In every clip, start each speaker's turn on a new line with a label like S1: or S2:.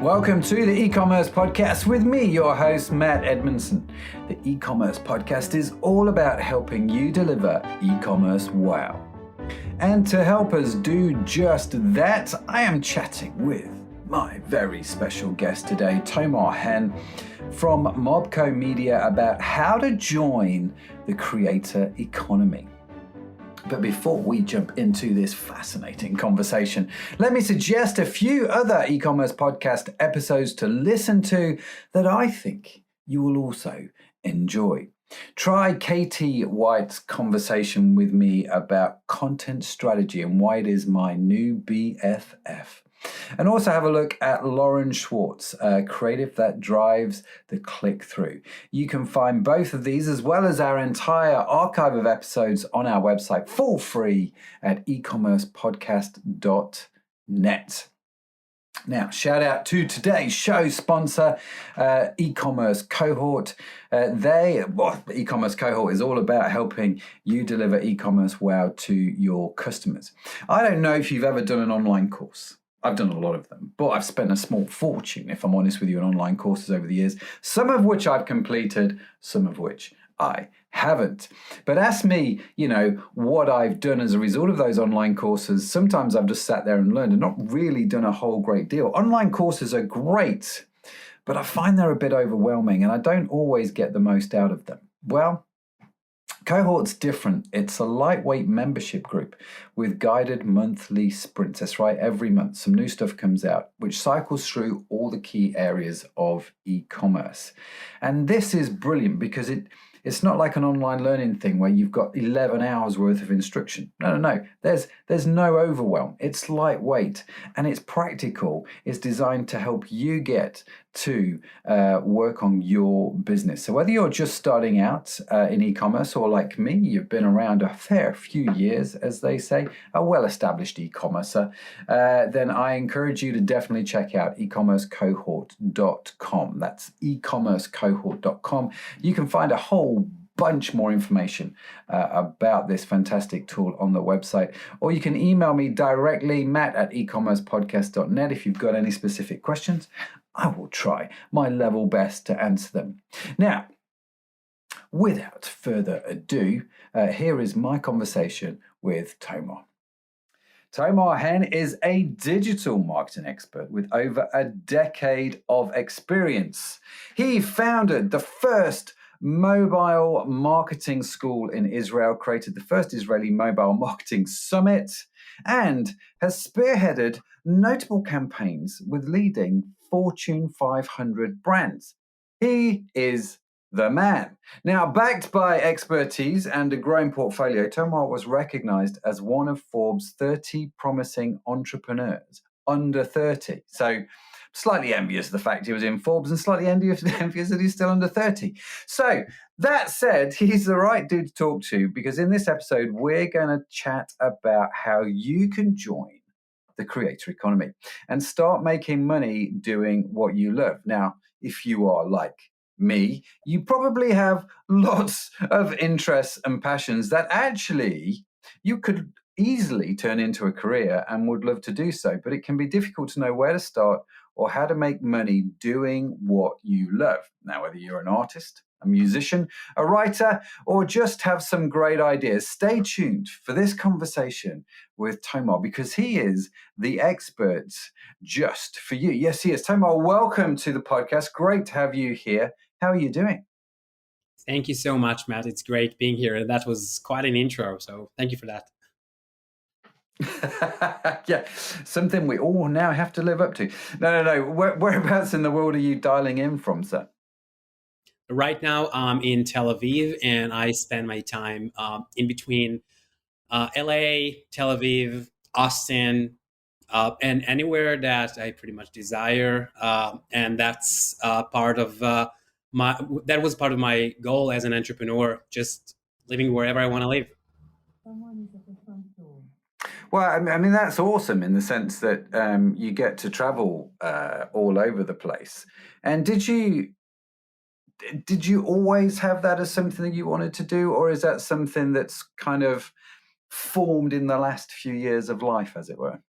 S1: Welcome to the e-commerce podcast with me, your host, Matt Edmondson. The e-commerce podcast is all about helping you deliver e-commerce wow. And to help us do just that, I am chatting with my very special guest today, Tomar Hen from Mobco Media, about how to join the creator economy. But before we jump into this fascinating conversation, let me suggest a few other e-commerce podcast episodes to listen to that I think you will also enjoy. Try Katie White's conversation with me about content strategy and why it is my new BFF. And also have a look at Lauren Schwartz, Creative That Drives the Click-Through. You can find both of these as well as our entire archive of episodes on our website for free at ecommercepodcast.net. Now, shout out to today's show sponsor, eCommerce Cohort. eCommerce Cohort is all about helping you deliver e-commerce wow to your customers. I don't know if you've ever done an online course. I've done a lot of them, but I've spent a small fortune, if I'm honest with you, on online courses over the years, some of which I've completed, some of which I haven't. But ask me, what I've done as a result of those online courses. Sometimes I've just sat there and learned and not really done a whole great deal. Online courses are great, but I find they're a bit overwhelming and I don't always get the most out of them. Well, Cohort's different. It's a lightweight membership group with guided monthly sprints. That's right, every month some new stuff comes out, which cycles through all the key areas of e-commerce. And this is brilliant because it's not like an online learning thing where you've got 11 hours worth of instruction. No. There's no overwhelm. It's lightweight and it's practical. It's designed to help you get to work on your business. So whether you're just starting out in e-commerce or like me, you've been around a fair few years, as they say, a well-established e-commercer, then I encourage you to definitely check out ecommercecohort.com. That's ecommercecohort.com. You can find a whole bunch more information about this fantastic tool on the website, or you can email me directly, matt@ecommercepodcast.net, if you've got any specific questions. I will try my level best to answer them. Now, without further ado, here is my conversation with Tomar. Tomar Hen is a digital marketing expert with over a decade of experience. He founded the first mobile marketing school in Israel, created the first Israeli mobile marketing summit, and has spearheaded notable campaigns with leading Fortune 500 brands. He is the man. Now, backed by expertise and a growing portfolio, Tomar was recognized as one of Forbes' 30 promising entrepreneurs under 30. So slightly envious of the fact he was in Forbes and slightly envious that he's still under 30. So that said, he's the right dude to talk to because in this episode, we're going to chat about how you can join the creator economy and start making money doing what you love. Now, if you are like me, you probably have lots of interests and passions that actually you could easily turn into a career and would love to do so, but it can be difficult to know where to start or how to make money doing what you love. Now, whether you're an artist, a musician, a writer, or just have some great ideas, stay tuned for this conversation with Tomar because he is the expert just for you. Yes, he is. Tomar, welcome to the podcast. Great to have you here. How are you doing?
S2: Thank you so much, Matt. It's great being here. That was quite an intro, so thank you for that.
S1: Yeah, something we all now have to live up to. No. Whereabouts in the world are you dialing in from, sir?
S2: Right now, I'm in Tel Aviv, and I spend my time in between LA, Tel Aviv, Austin, and anywhere that I pretty much desire. And that's part of that was part of my goal as an entrepreneur, just living wherever I want to live.
S1: Well, I mean, that's awesome in the sense that you get to travel all over the place. And did you always have that as something that you wanted to do, or is that something that's kind of formed in the last few years of life, as it were?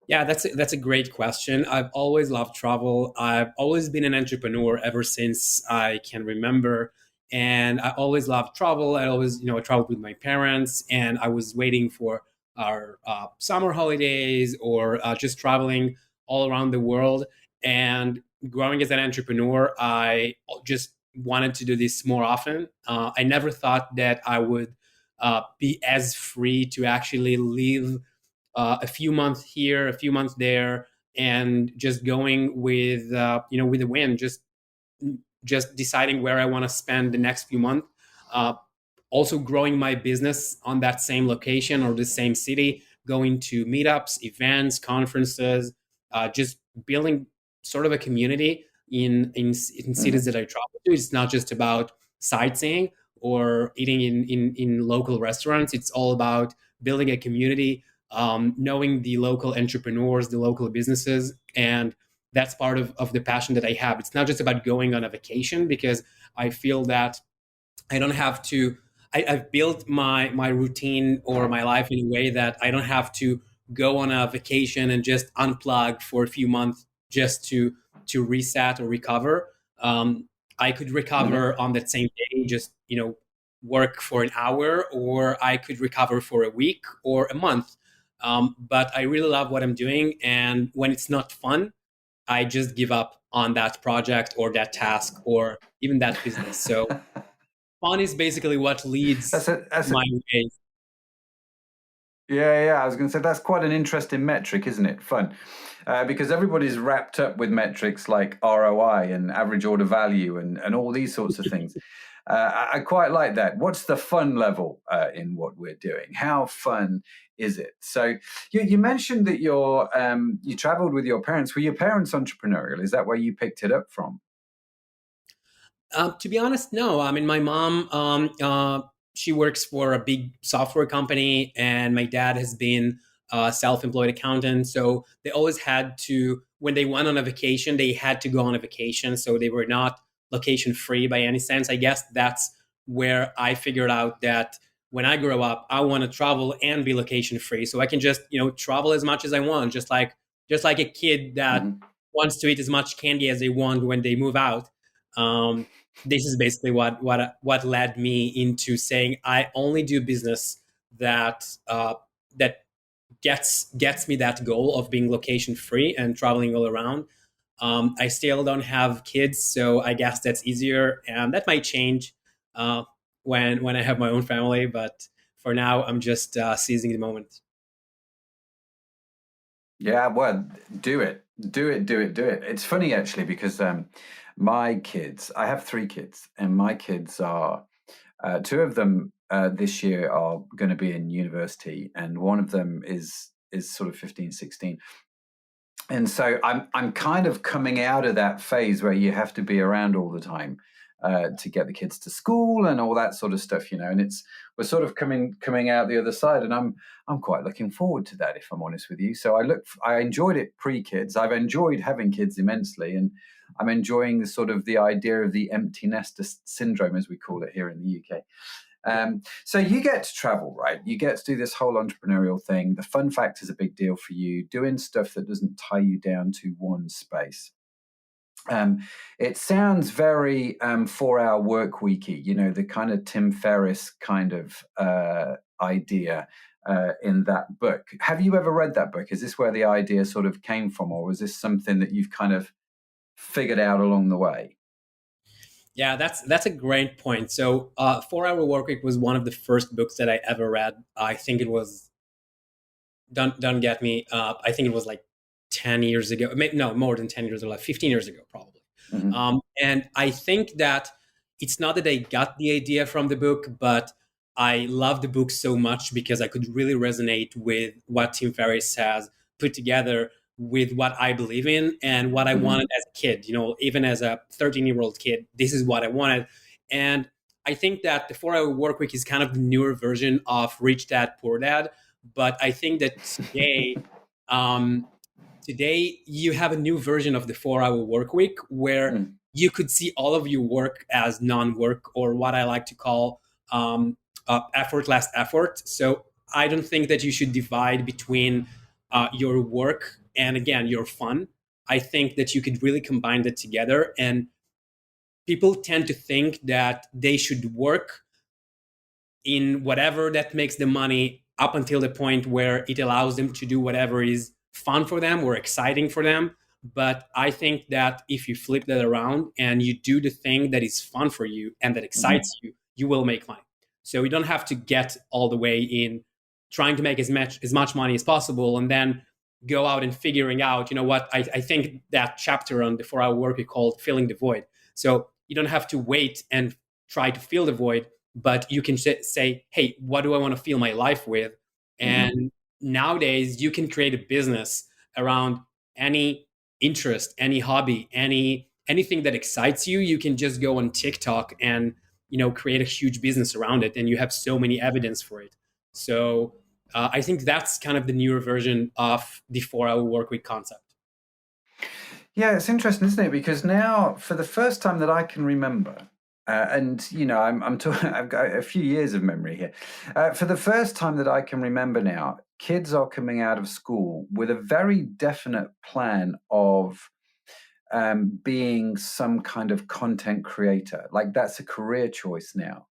S2: Yeah, that's a great question. I've always loved travel. I've always been an entrepreneur ever since I can remember, and I always loved travel. I always, I traveled with my parents, and I was waiting for our summer holidays or just traveling all around the world. And growing as an entrepreneur, I just wanted to do this more often. I never thought that I would be as free to actually live a few months here, a few months there, and just going with with the wind, just deciding where I want to spend the next few months. Uh, Also growing my business on that same location or the same city, going to meetups, events, conferences, just building sort of a community in cities
S1: Hmm.
S2: that I travel to. It's not just about sightseeing or eating in local restaurants. It's all about building a community, knowing the local entrepreneurs, the local businesses, and that's part of the passion that I have. It's not just about going on a vacation because I feel that I don't have to. I've built my routine or my life in a way that I don't have to go on a vacation and just unplug for a few months just to reset or recover. I could
S1: Hmm.
S2: recover on that same day, just work for an hour, or I could recover for a week or a month. But I really love what I'm doing, and when it's not fun, I just give up on that project or that task or even that business. So fun is basically what
S1: That's
S2: leads
S1: that's a
S2: my way.
S1: Yeah, yeah. I was going to say that's quite an interesting metric, isn't it? Fun, because everybody's wrapped up with metrics like ROI and average order value and all these sorts of things. I quite like that. What's the fun level in what we're doing? How fun is it? So you mentioned that you travelled with your parents. Were your parents entrepreneurial? Is that where you picked it up from?
S2: To be honest, no. I mean, my mom, she works for a big software company, and my dad has been a self-employed accountant. So they always had to, when they went on a vacation, they had to go on a vacation. So they were not location free by any sense. I guess that's where I figured out that when I grow up, I want to travel and be location free, so I can just travel as much as I want, just like a kid that
S1: Hmm.
S2: wants to eat as much candy as they want when they move out. Um, this is basically what led me into saying I only do business that gets me that goal of being location free and traveling all around. I still don't have kids, so I guess that's easier, and that might change when I have my own family. But for now, I'm just seizing the moment.
S1: Yeah, well, do it, do it, do it, do it. It's funny actually because my kids, I have three kids, and my kids are two of them this year are going to be in university, and one of them is sort of 15, 16. And so I'm kind of coming out of that phase where you have to be around all the time to get the kids to school and all that sort of stuff, and we're sort of coming out the other side, and I'm quite looking forward to that, if I'm honest with you. So I enjoyed it pre-kids. I've enjoyed having kids immensely, and I'm enjoying the idea of the empty nester syndrome, as we call it here in the UK. So you get to travel, right? You get to do this whole entrepreneurial thing. The fun factor is a big deal for you, doing stuff that doesn't tie you down to one space. Um, it sounds very 4 hour work weeky, the kind of Tim Ferriss kind of idea in that book. Have you ever read that book? Is this where the idea sort of came from, or was this something that you've kind of figured out along the way?
S2: Yeah, that's a great point. So, 4 Hour Workweek was one of the first books that I ever read. I think it was don't get me. I think it was like 10 years ago. No, more than 10 years ago, like 15 years ago, probably.
S1: Hmm.
S2: And I think that it's not that I got the idea from the book, but I love the book so much because I could really resonate with what Tim Ferriss has put together with what I believe in and what I wanted
S1: Hmm.
S2: as a kid. Even as a 13-year-old kid, this is what I wanted. And I think that the 4 Hour Workweek is kind of the newer version of Rich Dad Poor Dad. But I think that um, today you have a new version of the 4 Hour work week where
S1: Mm.
S2: you could see all of your work as non-work, or what I like to call effortless effort. So I don't think that you should divide between your work and again your fun, I think that you could really combine that together. And people tend to think that they should work in whatever that makes them money up until the point where it allows them to do whatever is fun for them or exciting for them. But I think that if you flip that around and you do the thing that is fun for you and that
S1: Mhm.
S2: excites you, you will make money. So you don't have to get all the way in trying to make as much money as possible and then go out and figuring out, you know what, I think that chapter on the 4 hour work is called filling the void. So you don't have to wait and try to fill the void, but you can say, hey, what do I want to fill my life with?
S1: Mhm.
S2: And nowadays you can create a business around any interest, any hobby, anything that excites you. You can just go on TikTok and create a huge business around it, and you have so many evidence for it. So I think that's kind of the newer version of the 4 hour work week concept.
S1: Yeah, it's interesting, isn't it? Because now, for the first time that I can remember, and I'm talking, I've got a few years of memory here. For the first time that I can remember now, kids are coming out of school with a very definite plan of being some kind of content creator. Like that's a career choice now.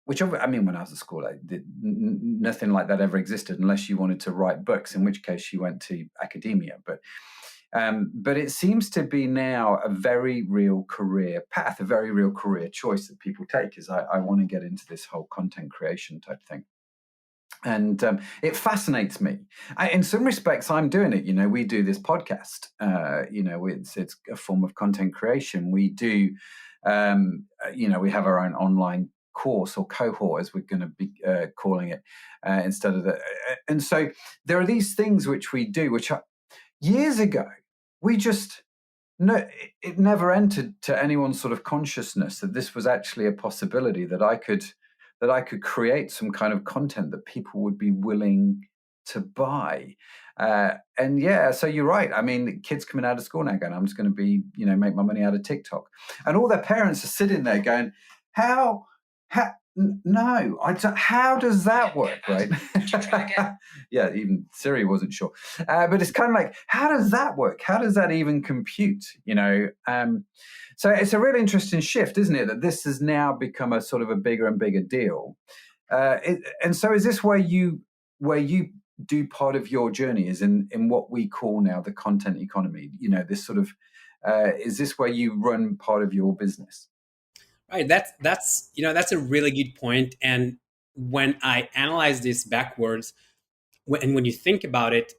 S1: Which I mean, when I was at school, nothing like that ever existed unless you wanted to write books, in which case you went to academia. But it seems to be now a very real career path, a very real career choice that people take. Is I want to get into this whole content creation type thing. And it fascinates me. In some respects, I'm doing it. We do this podcast. It's a form of content creation. We do, we have our own online course or cohort, as we're going to be calling it, instead of the. And so there are these things which we do, which are years ago we just no, it never entered to anyone's sort of consciousness that this was actually a possibility, that I could create some kind of content that people would be willing to buy. And yeah, so you're right. I mean, kids coming out of school now going, I'm just going to be, make my money out of TikTok. And all their parents are sitting there going, how, no, how does that work, right? Yeah, even Siri wasn't sure. But it's kind of like, how does that work? How does that even compute? So it's a really interesting shift, isn't it? That this has now become a sort of a bigger and bigger deal. And so, is this where you do part of your journey? Is in what we call now the content economy? This sort of is this where you run part of your business?
S2: Right. That's a really good point. And when I analyze this backwards, when you think about it,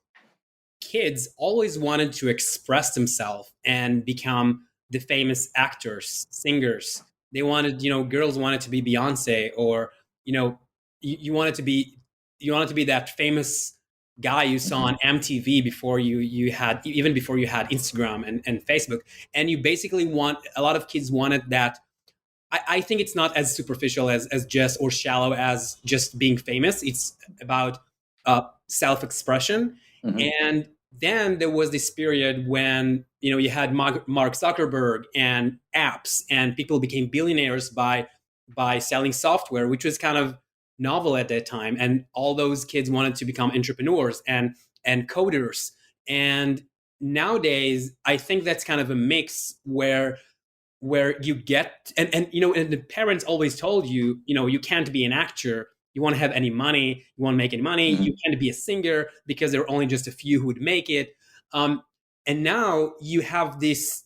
S2: kids always wanted to express themselves and become the famous actors, singers. They wanted, girls wanted to be Beyonce, or you wanted to be that famous guy you saw
S1: Hmm.
S2: on MTV before you had even before you had Instagram and Facebook. And you basically want a lot of kids wanted that. I think it's not as superficial as just or shallow as just being famous. It's about self-expression.
S1: Hmm.
S2: And then there was this period when you had Mark Zuckerberg and apps, and people became billionaires by selling software, which was kind of novel at that time. And all those kids wanted to become entrepreneurs and coders. And nowadays, I think that's kind of a mix where you get and the parents always told you, you can't be an actor, you want to have any money, you want to make any money, you
S1: Hmm.
S2: can't be a singer because there are only just a few who would make it. And now you have this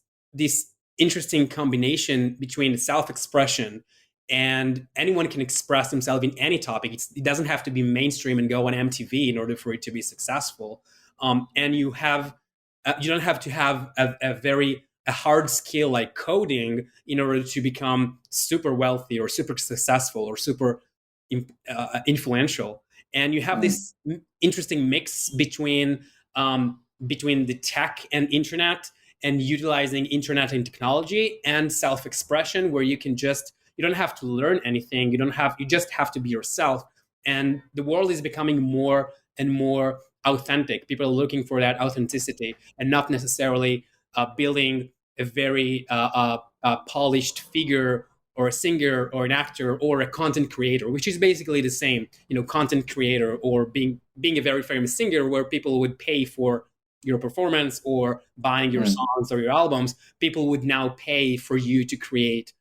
S2: interesting combination between self-expression, and anyone can express themselves in any topic. It doesn't have to be mainstream and go on MTV in order for it to be successful. And you don't have to have a hard skill like coding in order to become super wealthy or super successful or super influential. And you have
S1: Mm.
S2: this interesting mix between the tech and internet, and utilizing internet and technology and self-expression, where you don't have to learn anything, you just have to be yourself. And the world is becoming more and more authentic. People are looking for that authenticity and not necessarily building a very polished figure or a singer or an actor or a content creator, which is basically the same, content creator or being a very famous singer, where people would pay for your performance or buying your
S1: Mm.
S2: songs or your albums. People would now pay for you to create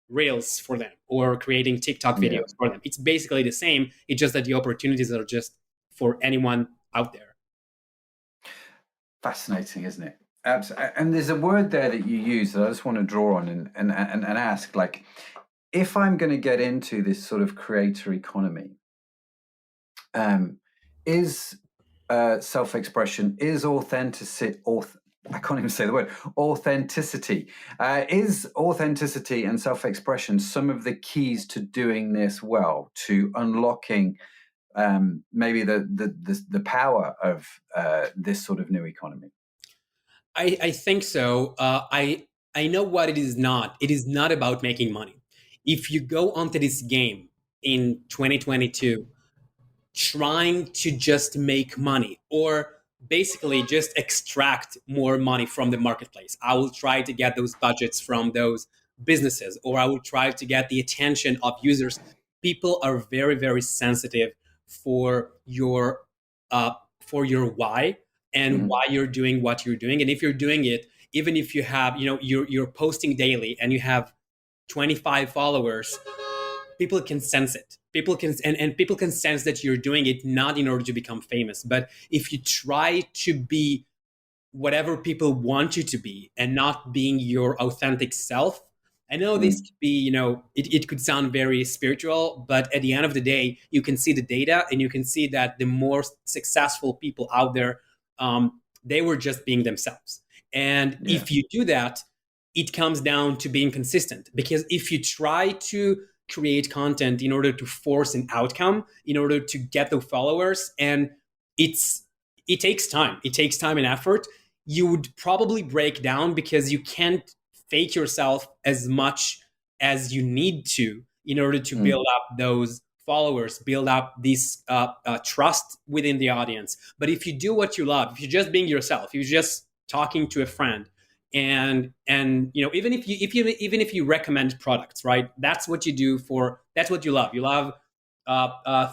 S2: reels for them or creating TikTok
S1: Yeah.
S2: videos for them. It's basically the same. It's just that the opportunities are just for anyone out there.
S1: Fascinating, isn't it? And there's a word there that you use that I just want to draw on and ask, like, if I'm going to get into this sort of creator economy, is self-expression, is authenticity, I can't even say the word, authenticity. Is authenticity and self-expression some of the keys to doing this well, to unlocking maybe the power of this sort of new economy?
S2: I think so. I know what it is not. It is not about making money. If you go onto this game in 2022 trying to just make money or basically just extract more money from the marketplace, I will try to get those budgets from those businesses, or I will try to get the attention of users. People are very, very sensitive for your why and
S1: Hmm.
S2: why you're doing what you're doing. And if you're doing it, even if you have, you're posting daily and you have 25 followers, people can sense it. People can, and people can sense that you're doing it not in order to become famous, but if you try to be whatever people want you to be and not being your authentic self. I know this
S1: Mm.
S2: could be, it could sound very spiritual, but at the end of the day, you can see the data and you can see that the more successful people out there, they were just being themselves. And
S1: Yeah.
S2: if you do that, it comes down to being consistent. Because if you try to create content in order to force an outcome, in order to get the followers, and it's it takes time. It takes time and effort. You would probably break down because you can't fake yourself as much as you need to in order to
S1: Mm.
S2: build up those followers, build up this trust within the audience. But if you do what you love, if you're just being yourself, if you're just talking to a friend, and even if you recommend products, right? That's what you do for. That's what you love. You love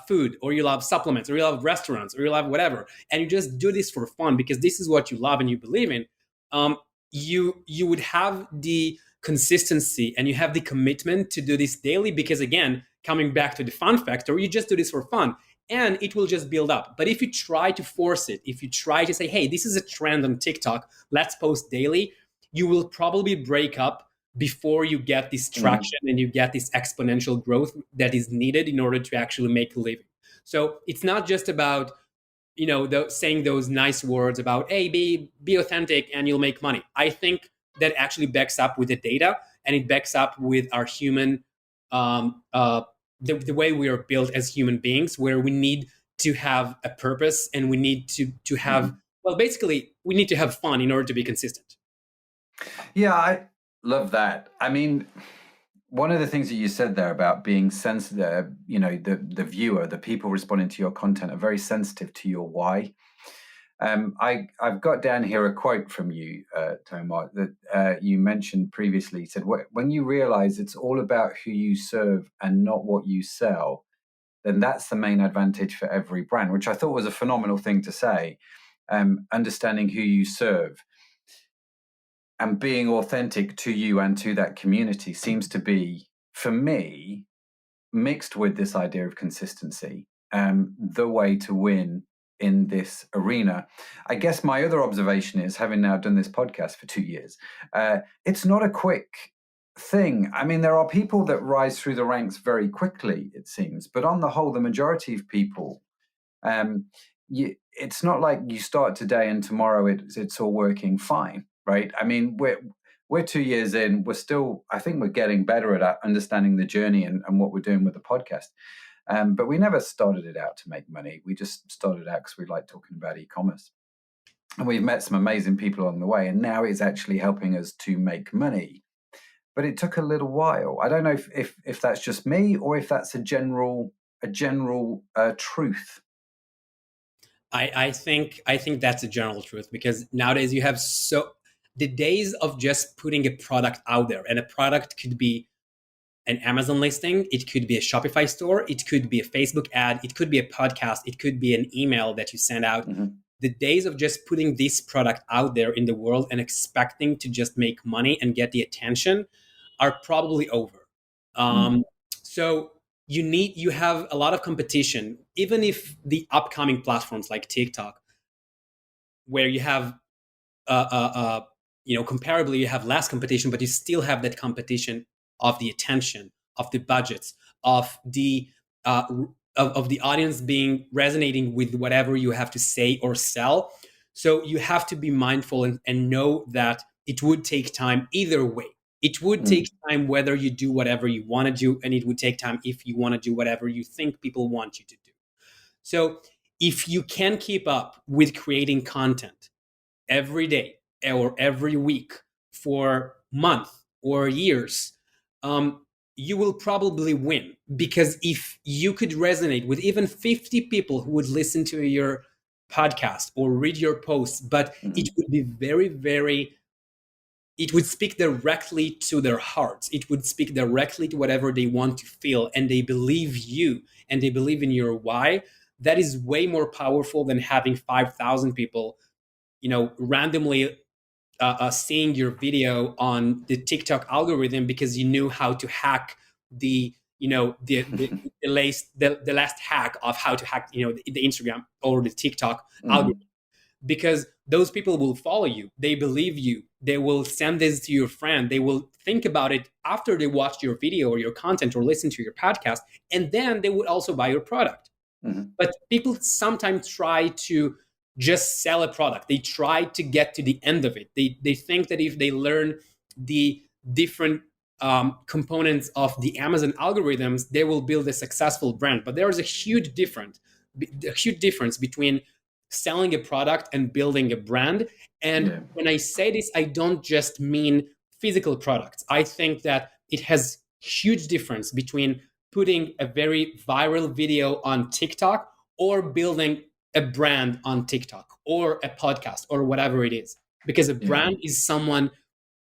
S2: food, or you love supplements, or you love restaurants, or you love whatever, and you just do this for fun because this is what you love and you believe in. um, you would have the consistency and you have the commitment to do this daily, because again, coming back to the fun factor, you just do this for fun and it will just build up. But if you try to force it, if you try to say, hey, this is a trend on TikTok, let's post daily, you will probably break up before you get this
S1: Mhm.
S2: traction and you get this exponential growth that is needed in order to actually make a living. So it's not just about saying those nice words about, hey, be authentic and you'll make money. I think that actually backs up with the data, and it backs up with our human um, uh, the way we are built as human beings, where we need to have a purpose and we need to have,
S1: Mhm.
S2: well, basically we need to have fun in order to be consistent.
S1: Yeah, I love that. I mean, one of the things that you said there about being sensitive, the viewer, the people responding to your content are very sensitive to your why. I've got down here a quote from you, Tomar, that you mentioned previously. You said, when you realize it's all about who you serve and not what you sell, then that's the main advantage for every brand, which I thought was a phenomenal thing to say. Understanding who you serve and being authentic to you and to that community seems to be, for me, mixed with this idea of consistency, the way to win in this arena. I guess my other observation is, having now done this podcast for 2 years, it's not a quick thing. I mean, there are people that rise through the ranks very quickly, it seems, but on the whole, the majority of people, um, it's not like you start today and tomorrow it's all working fine, right? I mean, we're 2 years in. We're still, I think, we're getting better at understanding the journey and what we're doing with the podcast. But we never started it out to make money. We just started out because we like talking about e-commerce, and we've met some amazing people along the way. And now it's actually helping us to make money. But it took a little while. I don't know if that's just me or if that's a general truth.
S2: I think that's a general truth, because nowadays you have so the days of just putting a product out there, and a product could be an Amazon listing, it could be a Shopify store, it could be a Facebook ad, it could be a podcast, it could be an email that you send out.
S1: Hmm.
S2: The days of just putting this product out there in the world and expecting to just make money and get the attention are probably over.
S1: Mm.
S2: Um, so you have a lot of competition, even if the upcoming platforms like TikTok, where you have comparably you have less competition, but you still have that competition of the attention, of the budgets, of the uh, of the audience being resonating with whatever you have to say or sell. So you have to be mindful and know that it would take time either way. It would take
S1: Mm.
S2: time whether you do whatever you want to do, and it would take time if you want to do whatever you think people want you to do. So if you can keep up with creating content every day or every week for months or years, um, you will probably win. Because if you could resonate with even 50 people who would listen to your podcast or read your posts, but it
S1: Mm.
S2: would be very, very, it would speak directly to their hearts. It would speak directly to whatever they want to feel, and they believe you and they believe in your why. That is way more powerful than having 5,000 people, randomly seeing your video on the TikTok algorithm because you knew how to hack the the last hack of how to hack the Instagram or the TikTok algorithm,
S1: Mm.
S2: because those people will follow you, they believe you, they will send this to your friend, they will think about it after they watch your video or your content or listen to your podcast, and then they would also buy your product.
S1: Mm.
S2: But people sometimes try to just sell a product. They try to get to the end of it. They think that if they learn the different components of the Amazon algorithms, they will build a successful brand. But there is a huge difference between selling a product and building a brand. And
S1: Yeah.
S2: when I say this, I don't just mean physical products. I think that it has huge difference between putting a very viral video on TikTok or building a brand on TikTok or a podcast or whatever it is. Because a
S1: Yeah.
S2: brand is someone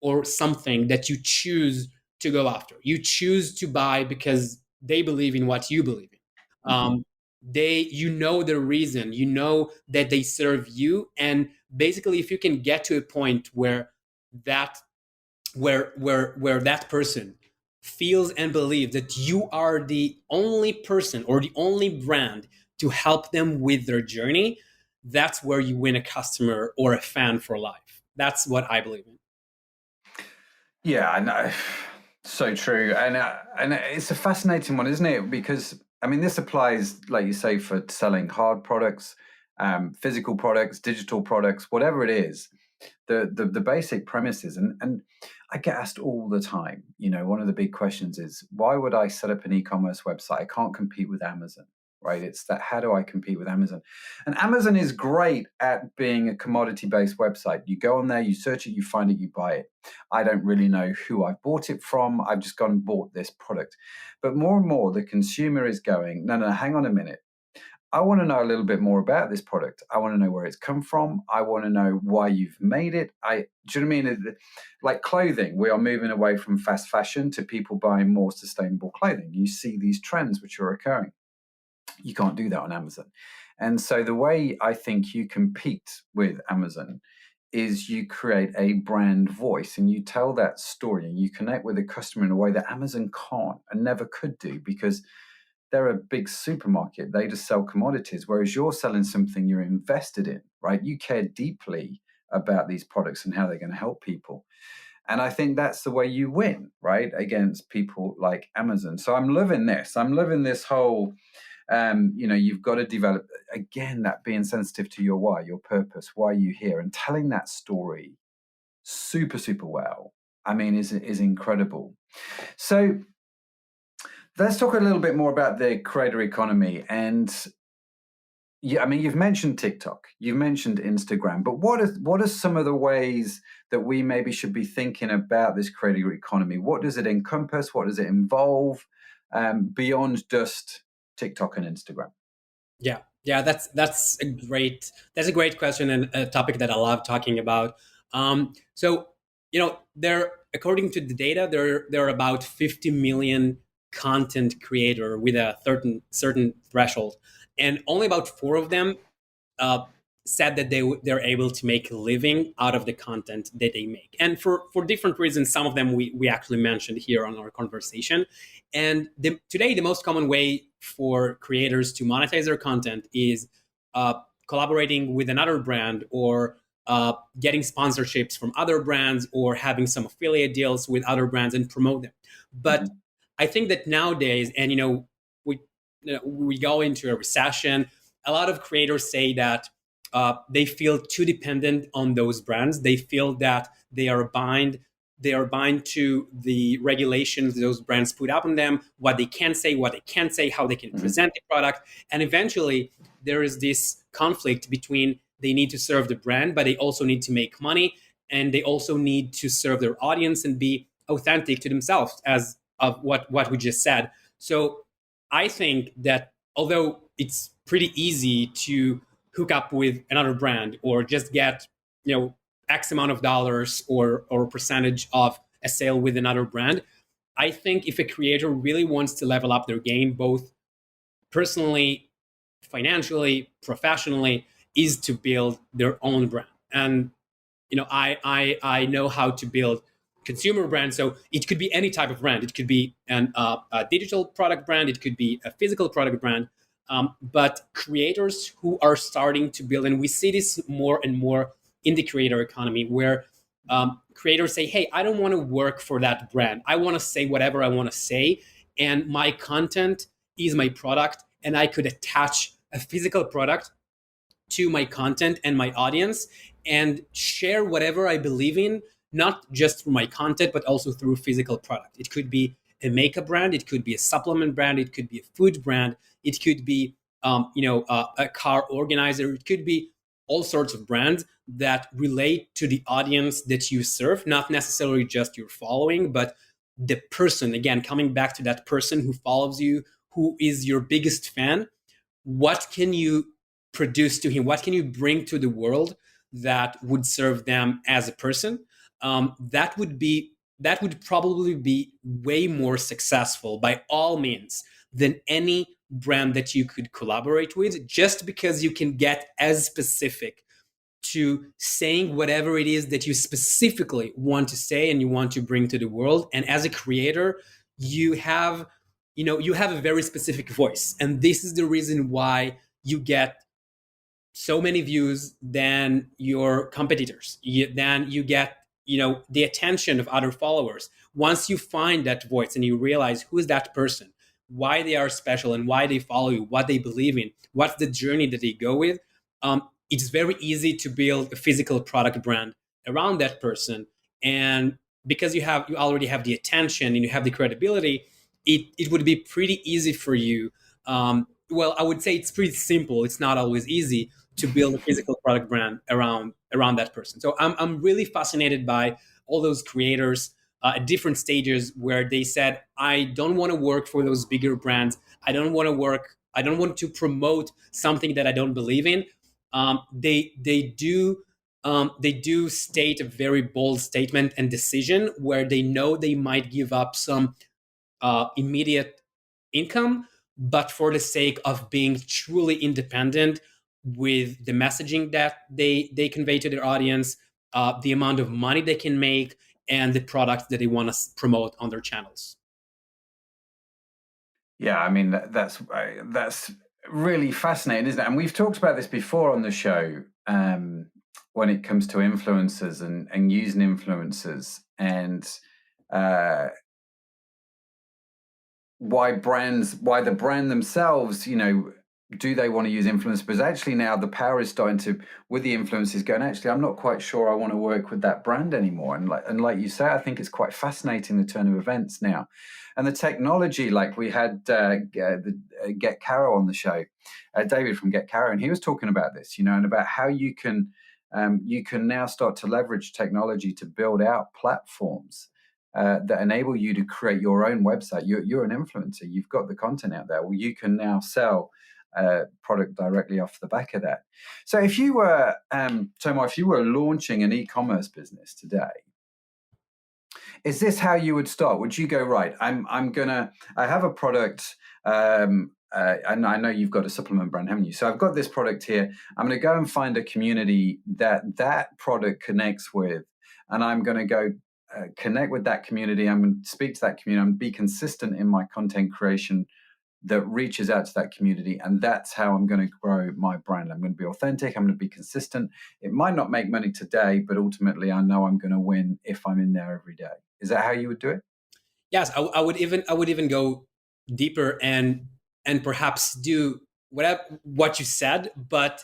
S2: or something that you choose to go after. You choose to buy because they believe in what you believe in.
S1: Hmm.
S2: You know the reason, you know that they serve you, and basically, if you can get to a point where that where that person feels and believes that you are the only person or the only brand to help them with their journey, that's where you win a customer or a fan for life. That's what I believe in.
S1: Yeah, I know. So true, and it's a fascinating one, isn't it? Because I mean, this applies, like you say, for selling hard products, physical products, digital products, whatever it is. The basic premises, and I get asked all the time. One of the big questions is, why would I set up an e-commerce website? I can't compete with Amazon, right? It's that, how do I compete with Amazon? And Amazon is great at being a commodity-based website. You go on there, you search it, you find it, you buy it. I don't really know who I bought it from. I've just gone and bought this product. But more and more, the consumer is going, no, hang on a minute. I want to know a little bit more about this product. I want to know where it's come from. I want to know why you've made it. Do you know what I mean? Like clothing, we are moving away from fast fashion to people buying more sustainable clothing. You see these trends which are occurring. You can't do that on Amazon. And so the way I think you compete with Amazon is you create a brand voice and you tell that story and you connect with the customer in a way that Amazon can't and never could do, because they're a big supermarket. They just sell commodities, whereas you're selling something you're invested in, right? You care deeply about these products and how they're going to help people. And I think that's the way you win, right? Against people like Amazon. So I'm loving this. I'm loving this whole, you've got to develop, again, that being sensitive to your why, your purpose, why you're here, and telling that story super, super well. I mean, is incredible. So let's talk a little bit more about the creator economy. And yeah, I mean, you've mentioned TikTok, you've mentioned Instagram, but what are some of the ways that we maybe should be thinking about this creator economy? What does it encompass? What does it involve, beyond just TikTok and Instagram?
S2: Yeah, that's a great question and a topic that I love talking about. So there according to the data, there are about 50 million content creator with a certain threshold, and only about 4 of them uh, said that they're able to make a living out of the content that they make, and for different reasons. Some of them we actually mentioned here on our conversation. And today, the most common way for creators to monetize their content is uh, collaborating with another brand, or getting sponsorships from other brands, or having some affiliate deals with other brands and promote them. But
S1: Mhm.
S2: I think that nowadays, and we we go into a recession, a lot of creators say that they feel too dependent on those brands. They feel that they are bind to the regulations those brands put up on them, what they can say, what they can't say, how they can
S1: Mhm.
S2: present the product. And eventually there is this conflict between they need to serve the brand, but they also need to make money, and they also need to serve their audience and be authentic to themselves, as of what we just said. So I think that although it's pretty easy to hook up with another brand, or just get X amount of dollars, or a percentage of a sale with another brand, I think if a creator really wants to level up their game, both personally, financially, professionally, is to build their own brand. And I know how to build consumer brands. So it could be any type of brand. It could be a digital product brand. It could be a physical product brand. But creators who are starting to build, and we see this more and more in the creator economy, where creators say, "Hey, I don't want to work for that brand. I want to say whatever I want to say, and my content is my product, and I could attach a physical product to my content and my audience, and share whatever I believe in, not just through my content, but also through physical product." It could be a makeup brand, it could be a supplement brand, it could be a food brand, it could be a car organizer, it could be all sorts of brands that relate to the audience that you serve, not necessarily just your following, but the person. Again, coming back to that person who follows you, who is your biggest fan. What can you produce to him? What can you bring to the world that would serve them as a person? That would probably be way more successful by all means than any brand that you could collaborate with, just because you can get as specific to saying whatever it is that you specifically want to say and you want to bring to the world. And as a creator, you have you have a very specific voice, and this is the reason why you get so many views than your competitors. Then you get the attention of other followers. Once you find that voice and you realize who is that person, why they are special, and why they follow you, what they believe in, what's the journey that they go with, it's very easy to build a physical product brand around that person. And because you already have the attention and you have the credibility, it would be pretty easy for you. Well, I would say it's pretty simple. It's not always easy to build a physical product brand around that person. So I'm really fascinated by all those creators at different stages, where they said, I don't want to work for those bigger brands. I don't want to promote something that I don't believe in. They do state a very bold statement and decision, where they know they might give up some immediate income, but for the sake of being truly independent with the messaging that they convey to their audience, the amount of money they can make, and the products that they want to promote on their channels.
S1: Yeah, I mean that's really fascinating, isn't it? And we've talked about this before on the show, when it comes to influencers and using influencers, and uh, why the brand themselves, do they want to use influencers? Because actually now the power is starting to, with the influencers going, actually, I'm not quite sure I want to work with that brand anymore. And like you say, I think it's quite fascinating, the turn of events now. And the technology, like we had Get Caro on the show, David from Get Caro, and he was talking about this, and about how you can now start to leverage technology to build out platforms that enable you to create your own website. You're an influencer. You've got the content out there. Well, you can now sell product directly off the back of that. So if you were, Tomar, if you were launching an e-commerce business today, Is this how you would start? Would you go, right, I have a product, and I know you've got a supplement brand, haven't you? So I've got this product here. I'm going to go and find a community that product connects with, and I'm going to go connect with that community. I'm going to speak to that community. I'm going to be consistent in my content creation that reaches out to that community, and that's how I'm going to grow my brand. I'm going to be authentic. I'm going to be consistent. It might not make money today, but ultimately I know I'm going to win if I'm in there every day. Is that how you would do it?
S2: Yes, I would even go deeper and perhaps do what you said, but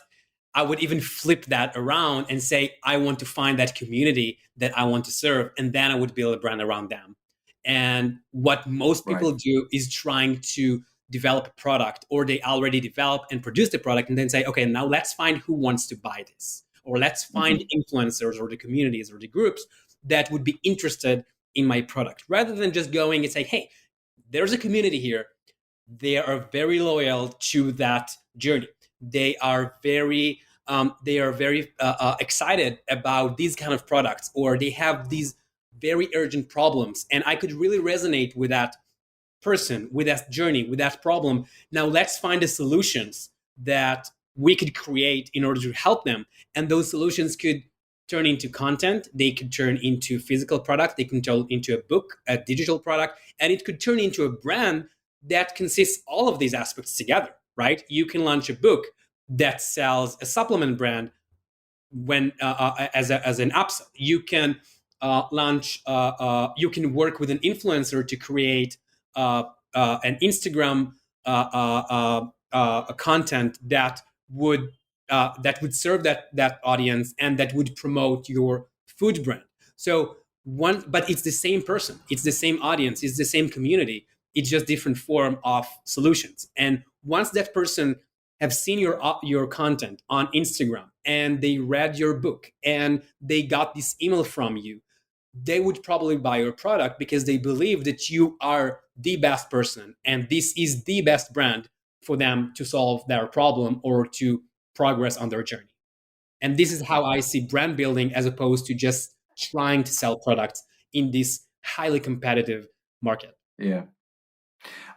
S2: I would even flip that around and say I want to find that community that I want to serve, and then I would build a brand around them. And what most
S1: Right.
S2: people do is trying to develop a product, or they already develop and produce the product, and then say, okay, now let's find who wants to buy this, or let's find influencers or the communities or the groups that would be interested in my product, rather than just going and say, hey, there's a community here. They are very loyal to that journey. They are very excited about these kind of products, or they have these very urgent problems, and I could really resonate with that person, with that journey, with that problem. Now let's find the solutions that we could create in order to help them. And those solutions could turn into content, they could turn into physical product, they can turn into a book, a digital product, and it could turn into a brand that consists all of these aspects together, right? You can launch a book that sells a supplement brand when as an upsell. You can you can work with an influencer to create an Instagram content that would serve that audience and that would promote your food brand. So but it's the same person, it's the same audience, it's the same community. It's just different form of solutions. And once that person have seen your content on Instagram and they read your book and they got this email from you, they would probably buy your product because they believe that you are the best person and this is the best brand for them to solve their problem or to progress on their journey. And this is how I see brand building, as opposed to just trying to sell products in this highly competitive market.
S1: Yeah.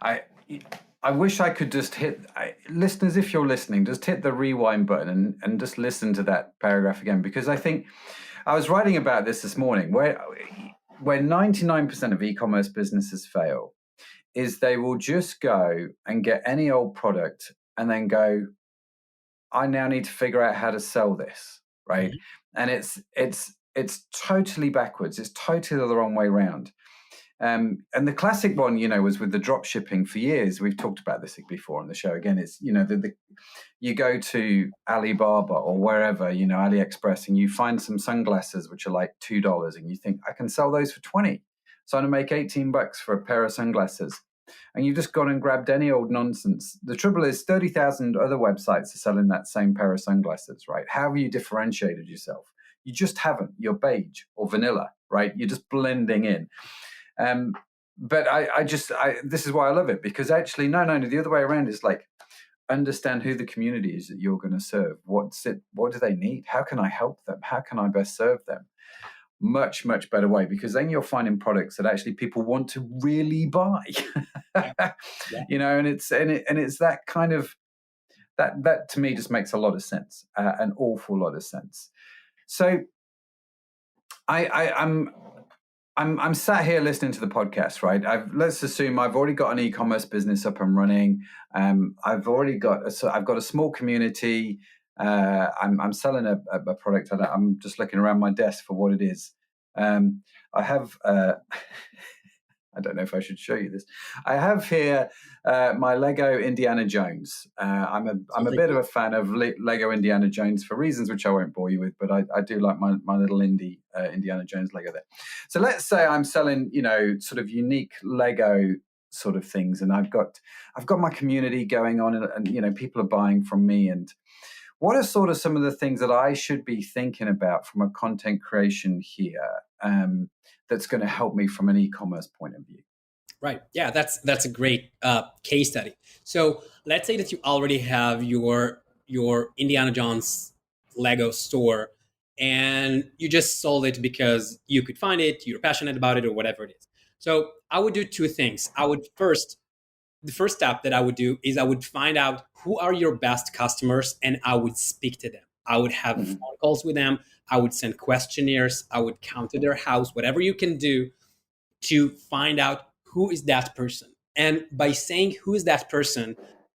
S1: I I wish I could just listeners, if you're listening, just hit the rewind button and just listen to that paragraph again, because I think I was writing about this morning, where 99% of e-commerce businesses fail is they will just go and get any old product and then go, I now need to figure out how to sell this, right?
S2: Mm-hmm.
S1: And it's totally backwards. It's totally the wrong way around. And the classic one, was with the drop shipping for years. We've talked about this before on the show. Again, it's, you go to Alibaba or wherever, AliExpress, and you find some sunglasses which are like $2, and you think, I can sell those for 20. So I'm going to make 18 bucks for a pair of sunglasses. And you've just gone and grabbed any old nonsense. The trouble is 30,000 other websites are selling that same pair of sunglasses, right? How have you differentiated yourself? You just haven't. You're beige or vanilla, right? You're just blending in. But this is why I love it, because actually, no, the other way around is like, understand who the community is that you're going to serve. What do they need? How can I help them? How can I best serve them? Much, much better way, because then you're finding products that actually people want to really buy.
S2: Yeah.
S1: And it's that kind of that to me just makes a lot of sense, an awful lot of sense. So I'm sat here listening to the podcast, right? Let's assume I've already got an e-commerce business up and running. I've got a small community. I'm selling a product. I'm just looking around my desk for what it is. I have. I don't know if I should show you this. I have here my Lego Indiana Jones. I'm a bit of a fan of Lego Indiana Jones for reasons which I won't bore you with, but I do like my little Indiana Jones Lego there. So let's say I'm selling, sort of unique Lego sort of things, and I've got my community going on, and people are buying from me. And what are sort of some of the things that I should be thinking about from a content creation here? That's going to help me from an e-commerce point of view.
S2: Right. Yeah, that's a great case study. So let's say that you already have your Indiana Jones Lego store, and you just sold it because you could find it, you're passionate about it, or whatever it is. So I would do two things. The first step that I would do is I would find out who are your best customers and I would speak to them. I would have
S1: Mhm.
S2: phone calls with them. I would send questionnaires. I would come to their house, whatever you can do to find out who is that person. And by saying who is that person,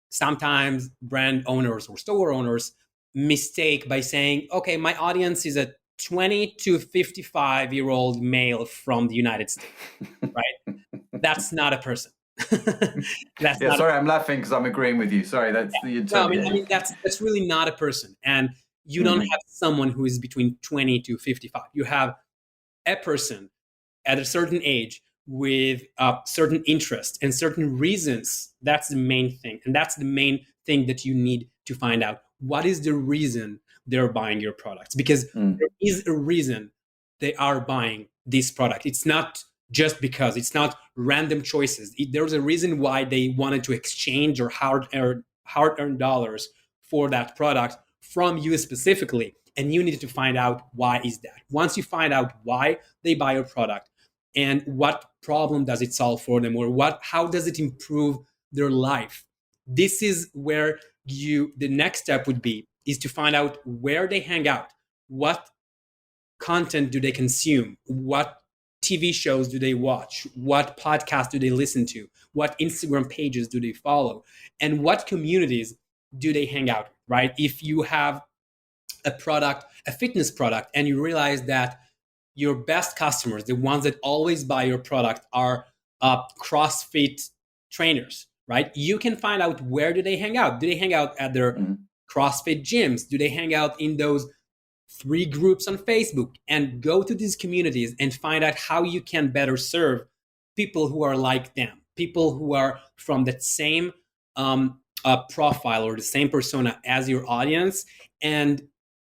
S2: sometimes brand owners or store owners mistake by saying, okay, my audience is a 20 to 55-year-old male from the United States, right? That's not a person. That's
S1: Yeah,
S2: not a
S1: sorry, I'm laughing because I'm agreeing with you. Sorry, that's the
S2: no, I
S1: intent.
S2: mean,
S1: Yeah.
S2: that's really not a person. And you don't
S1: Mhm.
S2: have someone who is between 20 to 55. You have a person at a certain age with certain interests and certain reasons. That's the main thing. And that's the main thing that you need to find out. What is the reason they're buying your products? Because
S1: Mm.
S2: there is a reason they are buying this product. It's not just because, it's not random choices. There's a reason why they wanted to exchange or hard-earned dollars for that product from you specifically. And you need to find out why is that. Once you find out why they buy your product and what problem does it solve for them, or how does it improve their life, this is where the next step would be is to find out where they hang out, what content do they consume, what TV shows do they watch, what podcasts do they listen to, what Instagram pages do they follow, and what communities do they hang out, right? If you have a product, a fitness product, and you realize that your best customers, the ones that always buy your product, are CrossFit trainers, right? You can find out where do they hang out. Do they hang out at their
S1: Mhm.
S2: CrossFit gyms? Do they hang out in those 3 groups on Facebook? And go to these communities and find out how you can better serve people who are like them, people who are from that same profile or the same persona as your audience, and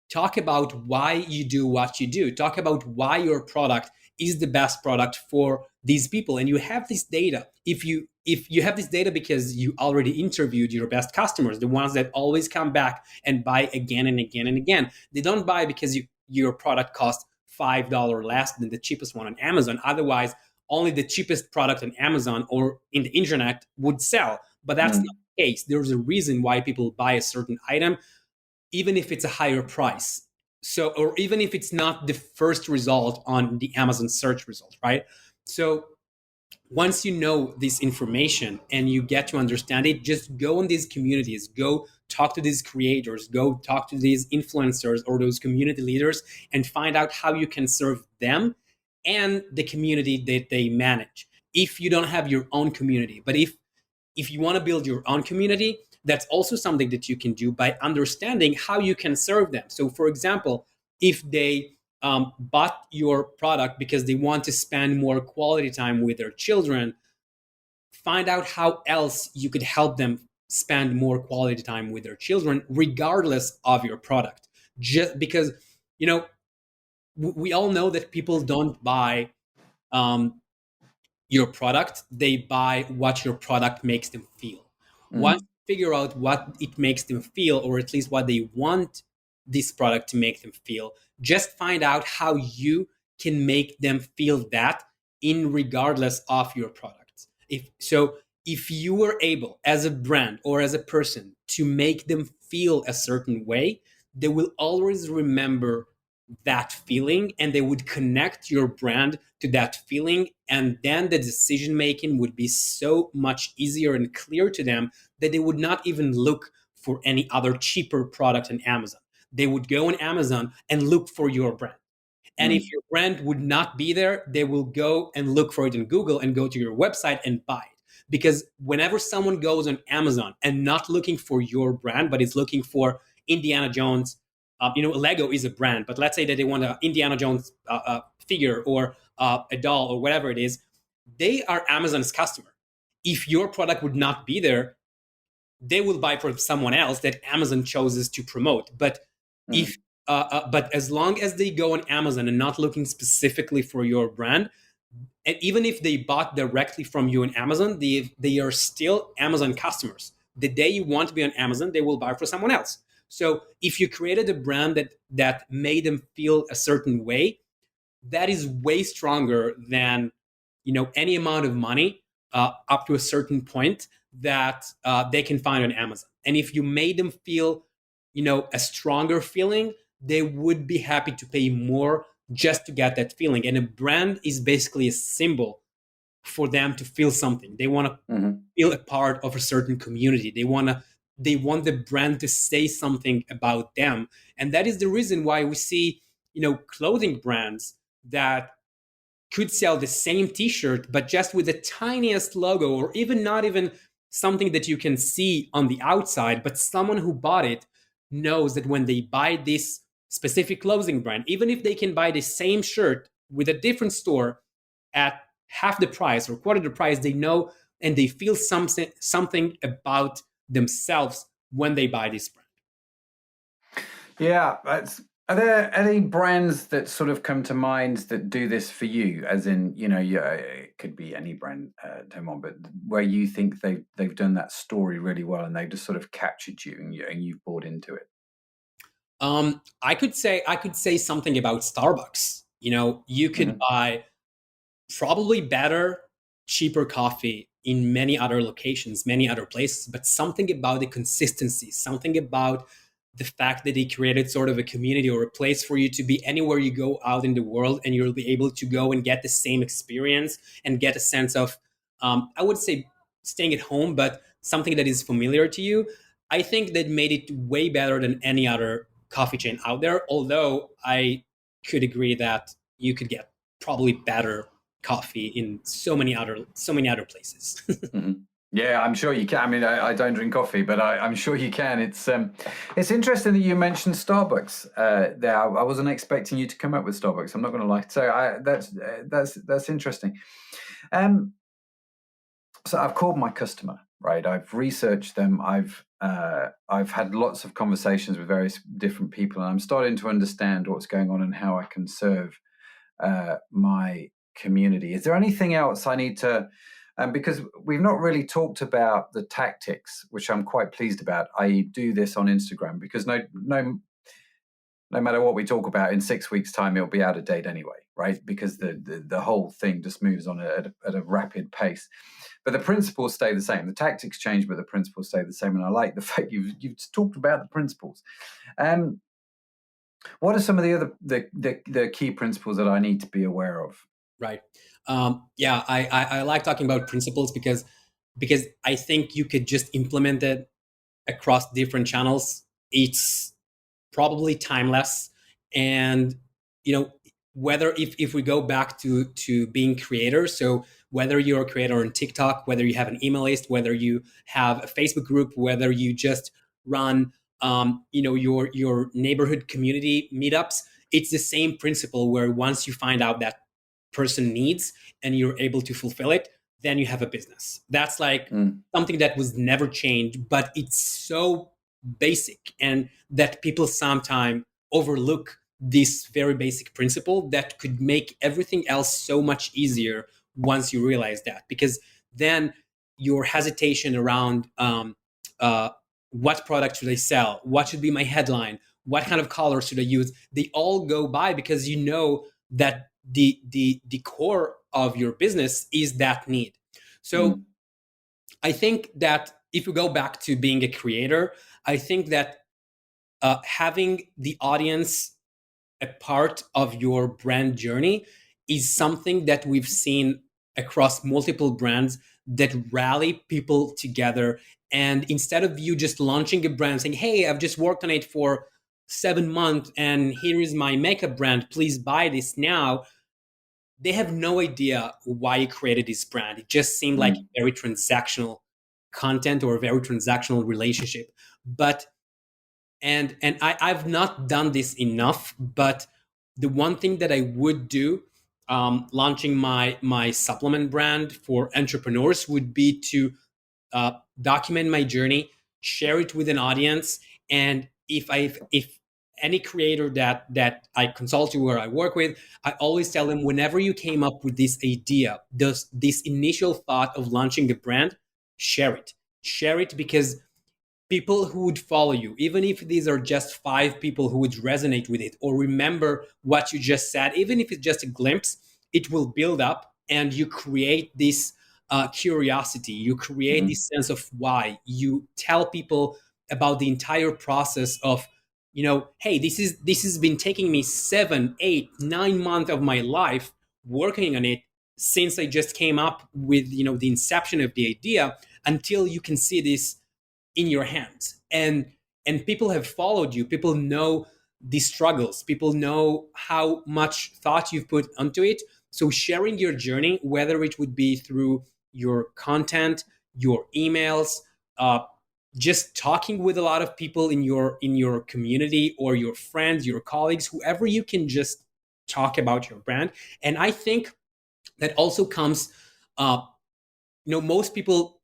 S2: talk about why you do what you do. Talk about why your product is the best product for these people. And you have this data. If you have this data because you already interviewed your best customers, the ones that always come back and buy again and again and again. They don't buy because your product costs $5 less than the cheapest one on Amazon. Otherwise, only the cheapest product on Amazon or in the internet would sell. But that's not
S1: Mm.
S2: the case. There's a reason why people buy a certain item, even if it's a higher price. So, or even if it's not the first result on the Amazon search result, right? So, once you know this information and you get to understand it, just go in these communities, go talk to these creators, go talk to these influencers or those community leaders, and find out how you can serve them and the community that they manage. If you don't have your own community, but if you want to build your own community, that's also something that you can do by understanding how you can serve them. So, for example, if they bought your product because they want to spend more quality time with their children, find out how else you could help them spend more quality time with their children, regardless of your product. Just because, you know, we all know that people don't buy um, your product, they buy what your product makes them feel. Once
S1: Mm.
S2: you figure out what it makes them feel, or at least what they want this product to make them feel, just find out how you can make them feel that in regardless of your product. If you were able as a brand or as a person to make them feel a certain way, they will always remember that feeling and they would connect your brand to that feeling, and then the decision making would be so much easier and clear to them that they would not even look for any other cheaper product on Amazon. They would go on Amazon and look for your brand. And if
S1: Mm.
S2: your brand would not be there, they will go and look for it in Google and go to your website and buy it. Because whenever someone goes on Amazon and not looking for your brand, but is looking for Indiana Jones, Lego is a brand, but let's say that they want an Indiana Jones figure or a doll or whatever it is, they are Amazon's customer. If your product would not be there, they will buy from someone else that Amazon chooses to promote. But if
S1: Mm.
S2: but as long as they go on Amazon and not looking specifically for your brand, and even if they bought directly from you on Amazon, they are still Amazon customers. The day you want to be on Amazon, they will buy for someone else. So if you created a brand that made them feel a certain way, that is way stronger than any amount of money up to a certain point that they can find on Amazon. And if you made them feel a stronger feeling, they would be happy to pay more just to get that feeling. And a brand is basically a symbol for them to feel something. They want to feel a part of a certain community. They want the brand to say something about them. And that is the reason why we see clothing brands that could sell the same t-shirt but just with the tiniest logo, or even not even something that you can see on the outside, but someone who bought it knows that when they buy this specific clothing brand, even if they can buy the same shirt with a different store at half the price or quarter the price, they know and they feel something about themselves when they buy this brand.
S1: Yeah, are there any brands that sort of come to mind that do this for you? As in, it could be any brand, Timon, but where you think they've done that story really well and they've just sort of captured you and you've bought into it.
S2: I could say something about Starbucks. You could buy probably better, cheaper coffee in many other locations, many other places, but something about the consistency, something about the fact that they created sort of a community or a place for you to be anywhere you go out in the world, and you'll be able to go and get the same experience and get a sense of, I would say, staying at home, but something that is familiar to you. I think that made it way better than any other coffee chain out there, although I could agree that you could get probably better coffee in so many other places.
S1: Yeah, I'm sure you can. I mean, I don't drink coffee, but I'm sure you can. It's interesting that you mentioned Starbucks there. I wasn't expecting you to come up with Starbucks. I'm not going to lie. So that's interesting. So I've called my customer, right? I've researched them. I've had lots of conversations with various different people, and I'm starting to understand what's going on and how I can serve my community. Is there anything else I need to? Because we've not really talked about the tactics, which I'm quite pleased about. I do this on Instagram because no matter what we talk about, in 6 weeks' time it'll be out of date anyway, right? Because the whole thing just moves on at a rapid pace. But the principles stay the same. The tactics change, but the principles stay the same. And I like the fact you've talked about the principles. What are some of the other the key principles that I need to be aware of?
S2: Right. Yeah, I like talking about principles because I think you could just implement it across different channels. It's probably timeless, and whether if we go back to being creators, so whether you're a creator on TikTok, whether you have an email list, whether you have a Facebook group, whether you just run your neighborhood community meetups, it's the same principle where once you find out that person needs and you're able to fulfill it, then you have a business. That's like something that was never changed, but it's so basic, and that people sometimes overlook this very basic principle that could make everything else so much easier once you realize that. Because then your hesitation around what product should I sell, what should be my headline, what kind of color should I use, they all go by because you know that the core of your business is that need. So I think that if you go back to being a creator, I think that having the audience a part of your brand journey is something that we've seen across multiple brands that rally people together. And instead of you just launching a brand saying, hey, I've just worked on it for 7 months and here is my makeup brand, please buy this now, they have no idea why you created this brand. It just seemed like very transactional content or a very transactional relationship. But I've not done this enough, but the one thing that I would do, launching my supplement brand for entrepreneurs, would be to document my journey, share it with an audience, and if any creator that I consult to or I work with, I always tell them, whenever you came up with this idea, this initial thought of launching a brand, share it. Share it because people who would follow you, even if these are just 5 people who would resonate with it or remember what you just said, even if it's just a glimpse, it will build up and you create this curiosity. You create
S1: Mhm.
S2: this sense of why. You tell people about the entire process of, hey, this has been taking me 7, 8, 9 months of my life working on it since I just came up with the inception of the idea until you can see this in your hands. And people have followed you. People know the struggles. People know how much thought you've put onto it. So sharing your journey, whether it would be through your content, your emails, uh, just talking with a lot of people in your community, or your friends, your colleagues, whoever you can just talk about your brand. And I think that also comes, uh, most people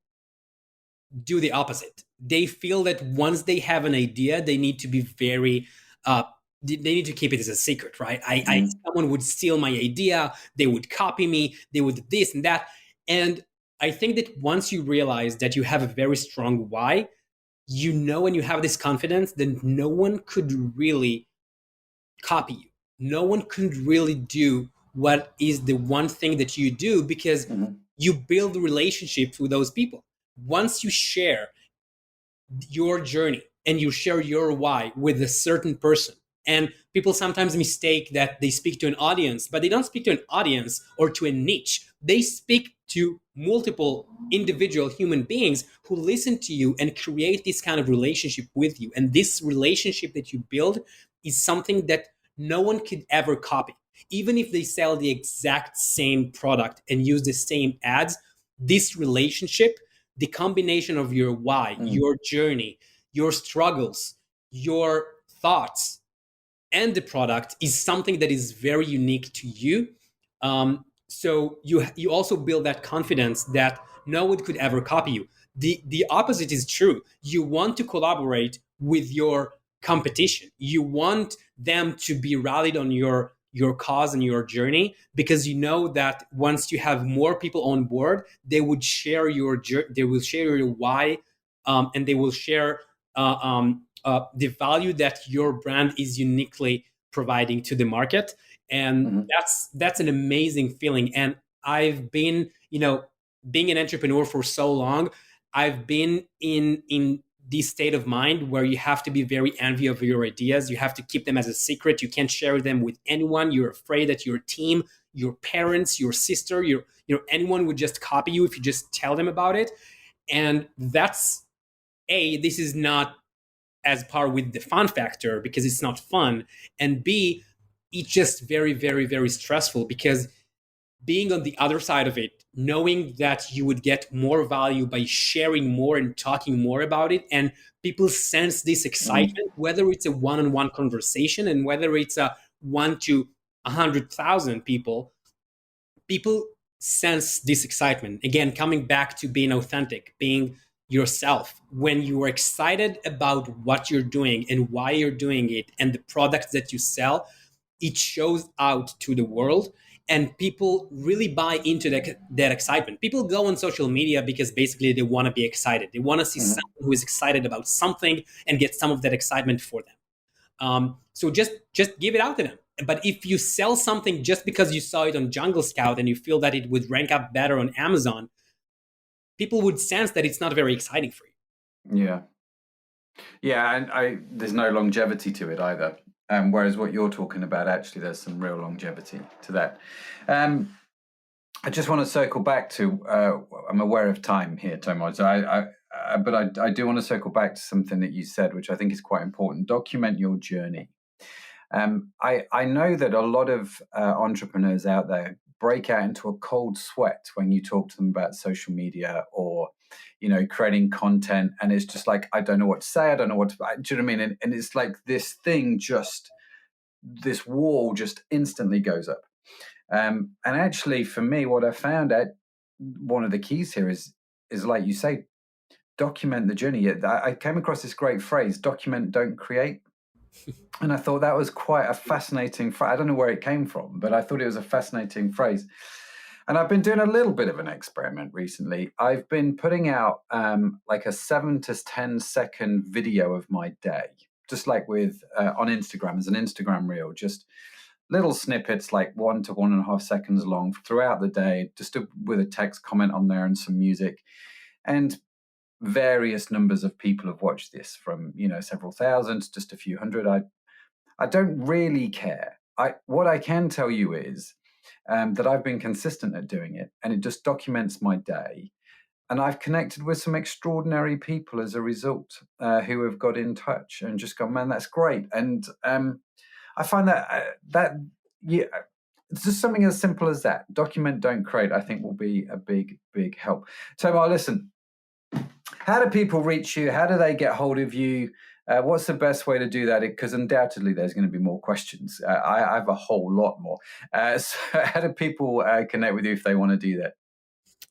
S2: do the opposite. They feel that once they have an idea, they need to be very, they need to keep it as a secret, right?
S1: Mhm.
S2: Someone would steal my idea, they would copy me, they would this and that. And I think that once you realize that you have a very strong why, and you have this confidence, then no one could really copy you. No one could really do what is the one thing that you do, because
S1: Mhm.
S2: you build relationships with those people. Once you share your journey and you share your why with a certain person, and people sometimes mistake that they speak to an audience, but they don't speak to an audience or to a niche. They speak to multiple individual human beings who listen to you and create this kind of relationship with you. And this relationship that you build is something that no one could ever copy. Even if they sell the exact same product and use the same ads, this relationship, the combination of your why,
S1: Mhm.
S2: your journey, your struggles, your thoughts, and the product is something that is very unique to you. So you also build that confidence that no one could ever copy you. The opposite is true. You want to collaborate with your competition. You want them to be rallied on your cause and your journey, because you know that once you have more people on board, they would share they will share your why, and they will share the value that your brand is uniquely providing to the market. And
S1: Mhm.
S2: that's an amazing feeling. And I've been, being an entrepreneur for so long, I've been in this state of mind where you have to be very envy of your ideas. You have to keep them as a secret. You can't share them with anyone. You're afraid that your team, your parents, your sister, anyone would just copy you if you just tell them about it. And that's, this is not as par with the fun factor, because it's not fun. And B, it's just very, very, very stressful, because being on the other side of it, knowing that you would get more value by sharing more and talking more about it, and people sense this
S1: Mhm.
S2: excitement, whether it's a one-on-one conversation and whether it's a 1 to 100,000 people, people sense this excitement. Again, coming back to being authentic, being yourself. When you are excited about what you're doing and why you're doing it and the products that you sell, it shows out to the world, and people really buy into that excitement. People go on social media because basically they want to be excited. They want to see
S1: Mhm.
S2: someone who is excited about something and get some of that excitement for them. So just give it out to them. But if you sell something just because you saw it on Jungle Scout and you feel that it would rank up better on Amazon, people would sense that it's not very exciting for you.
S1: Yeah. Yeah, and there's no longevity to it either. Whereas what you're talking about, actually, there's some real longevity to that. Um, I just want to circle back to. I'm aware of time here, Tomo. So but I do want to circle back to something that you said, which I think is quite important. Document your journey. I know that a lot of entrepreneurs out there break out into a cold sweat when you talk to them about social media or creating content, and it's just like, I don't know what to say, I don't know what to, do you know what I mean? And it's like this wall just instantly goes up. And actually, for me, what I found out, one of the keys here is like you say, document the journey. I came across this great phrase: document, don't create. And I thought that was quite a fascinating phrase. I don't know where it came from, but I thought it was a fascinating phrase. And I've been doing a little bit of an experiment recently. I've been putting out like a 7 to 10 second video of my day, just like with on Instagram as an Instagram reel, just little snippets like 1 to 1.5 seconds long throughout the day, just with a text comment on there and some music. And various numbers of people have watched this, from several thousand, just a few hundred. I don't really care. What I can tell you is that I've been consistent at doing it, and it just documents my day. And I've connected with some extraordinary people as a result, who have got in touch and just gone, man, that's great. And I find that it's just something as simple as that. Document, don't create, I think will be a big, big help. Tomar, listen, how do people reach you? How do they get hold of you? What's the best way to do that? Because undoubtedly there's going to be more questions. I have a whole lot more. So how do people connect with you if they want to do that?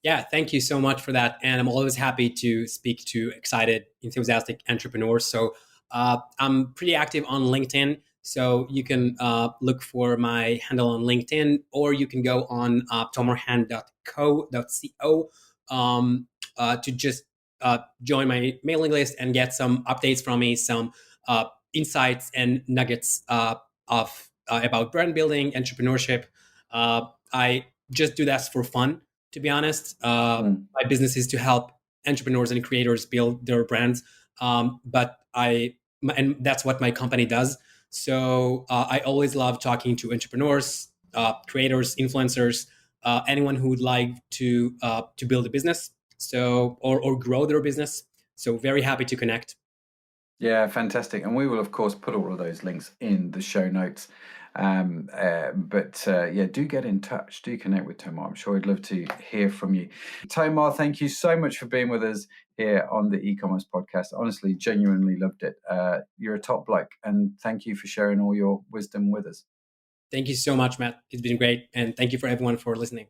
S2: Yeah, thank you so much for that. And I'm always happy to speak to excited, enthusiastic entrepreneurs. So I'm pretty active on LinkedIn. So you can look for my handle on LinkedIn, or you can go on tomarhand.co to just join my mailing list and get some updates from me, some insights and nuggets about brand building, entrepreneurship. I just do that for fun, to be honest. My business is to help entrepreneurs and creators build their brands, and that's what my company does. So I always love talking to entrepreneurs, creators, influencers, anyone who would like to build a business, so or grow their business. So very happy to connect.
S1: Yeah, fantastic. And we will, of course, put all of those links in the show notes. Yeah, do get in touch. Do connect with Tomar. I'm sure he'd love to hear from you. Tomar, thank you so much for being with us here on the e-commerce podcast. Honestly, genuinely loved it. You're a top bloke, and thank you for sharing all your wisdom with us.
S2: Thank you so much, Matt. It's been great. And thank you for everyone for listening.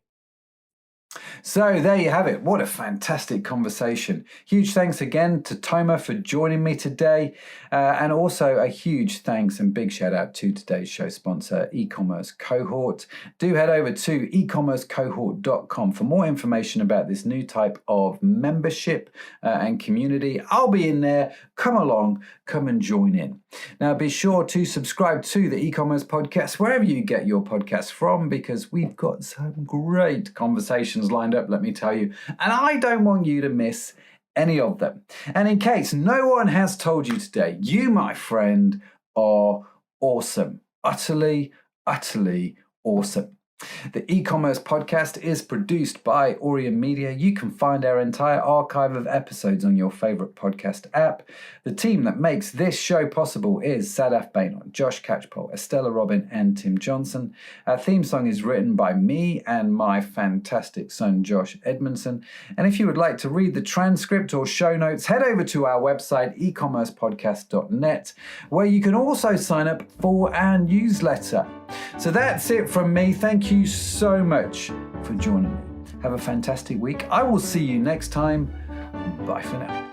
S1: So there you have it. What a fantastic conversation. Huge thanks again to Tomar for joining me today. And also a huge thanks and big shout out to today's show sponsor, eCommerce Cohort. Do head over to ecommercecohort.com for more information about this new type of membership and community. I'll be in there. Come along, come and join in. Now be sure to subscribe to the e-commerce podcast wherever you get your podcasts from, because we've got some great conversations lined up, let me tell you, and I don't want you to miss any of them. And in case no one has told you today, you, my friend, are awesome. Utterly, utterly awesome. The e-commerce podcast is produced by Orion Media. You can find our entire archive of episodes on your favorite podcast app. The team that makes this show possible is Sadaf Bainon, Josh Catchpole, Estella Robin, and Tim Johnson. Our theme song is written by me and my fantastic son, Josh Edmondson. And if you would like to read the transcript or show notes, head over to our website, ecommercepodcast.net, where you can also sign up for our newsletter. So that's it from me. Thank you so much for joining me. Have a fantastic week. I will see you next time. Bye for now.